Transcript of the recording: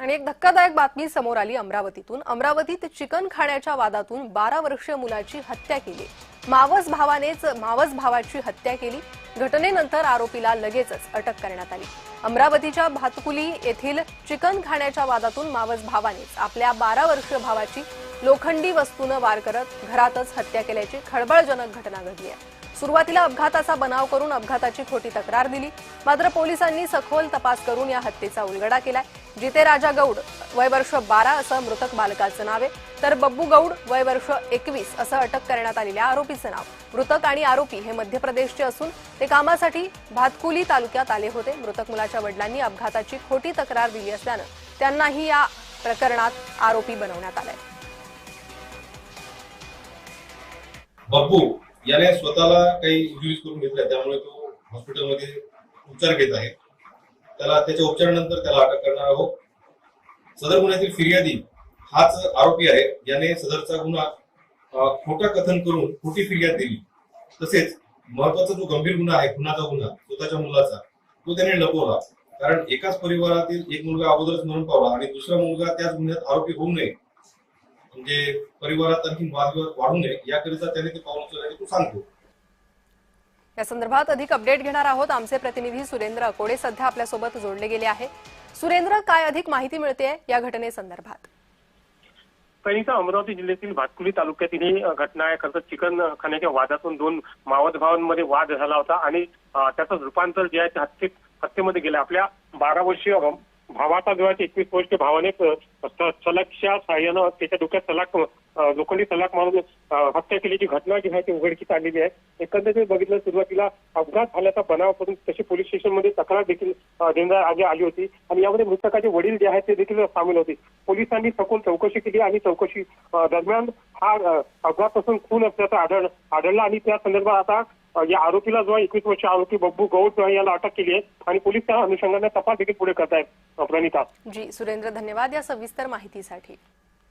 आणि एक धक्कादायक बातमी समोर आली अमरावतीतून। अमरावतीत चिकन खाण्याच्या वादातून 12 वर्षीय मुलाची हत्या केली। मावस भावाची हत्या केली। घटनेनंतर आरोपीला लगेचच अटक करण्यात आली। अमरावतीच्या भातकुली येथील चिकन खाण्याच्या वादातून मावस भावानेच आपल्या 12 वर्षीय भावाची लोखंडी वस्तूने वार करत घरातच हत्या केल्याची खळबळजनक घटना घडली आहे। सुरुवातीला अपघाताचा बनाव करून अपघाताची खोटी तक्रार दिली, मात्र पोलिसांनी सखोल तपास करून या हत्येचा उलगडा केलाय। जिते राजा गौड वय वर्ष 12 असं मृतक बालकाचं नाव आहे, तर बब्बू गौड वय वर्ष 21 असं अटक करण्यात आलेल्या आरोपीचं नाव। मृतक आणि आरोपी हे मध्य प्रदेशचे असून ते कामासाठी भातकुली तालुक्यात आले होते। मृतक मुलाच्या वडिलांनी अपघाताची खोटी तक्रार दिली असल्यानं त्यांनाही या प्रकरणात आरोपी बनवण्यात आलंय। बब्बू याने स्वतःला काही इंजुरीज करून घेतल्या, त्यामुळे तो हॉस्पिटलमध्ये उपचार घेत आहे। त्याच्या उपचारानंतर त्याला अटक करणार आहोत। सदर गुन्ह्यातील फिर्यादी हाच आरोपी आहे, याने सदरचा गुन्हा खोटा कथन करून खोटी फिर्याद दिली। तसेच महत्वाचा जो गंभीर गुन्हा आहे, खुनाचा गुन्हा स्वतःच्या मुलाचा, तो त्याने लपवला। कारण एकाच परिवारातील एक मुलगा अगोदरच मरण पावला आणि दुसरा मुलगा त्याच गुन्ह्यात आरोपी होऊ नये, म्हणजे परिवारात आणखी वादविवाद वाढू नये याकरिता त्याने ते पाऊल उचलल्याचे तो सांगतो। या संदर्भात अधिक अपडेट घेणार आहोत। आमचे प्रतिनिधी सुरेंद्र अकोडे सध्या आपल्यासोबत जोडले गेले आहे। सुरेंद्र, काय अधिक माहिती मिळते या घटनेसंदर्भात? पहिलीचा अमरावती जिल्ह्यातील भातकुली तालुक्यातील ही घटना आहे। खरं तर चिकन खाण्याच्या वादातून दोन मावस भावांमध्ये वाद झाला होता आणि त्याचं रूपांतर जे आहे ते हत्येमध्ये गेलं। आपल्या 12 वर्षीय भावाचा जो आहे 21 वर्षीय भावाने सलाखच्या साह्यानं त्याच्या डोक्यात लोखंडी सलाख मारून हत्या केल्याची घटना जी आहे ती उघडकीस आलेली आहे। एकंदरीत बघितलं सुरुवातीला अपघात झाल्याचा बनाव करून तशी पोलीस स्टेशनमध्ये तक्रार देखील देण्यात आली होती आणि यामध्ये मृतकाचे वडील जे आहेत ते देखील सामील होते। पोलिसांनी सखोल चौकशी केली आणि चौकशी दरम्यान हा अपघातापासून खून असल्याचा आढळला आणि त्या संदर्भात आता या आरोपीला जो 21 वर्षीय आरोपी बब्बू गौड याला अटक केली आहे आणि पोलीस त्या अनुषंगाने तपास देखील पुढे करतायत। प्रणिता जी सुरेंद्र, धन्यवाद या सविस्तर माहितीसाठी।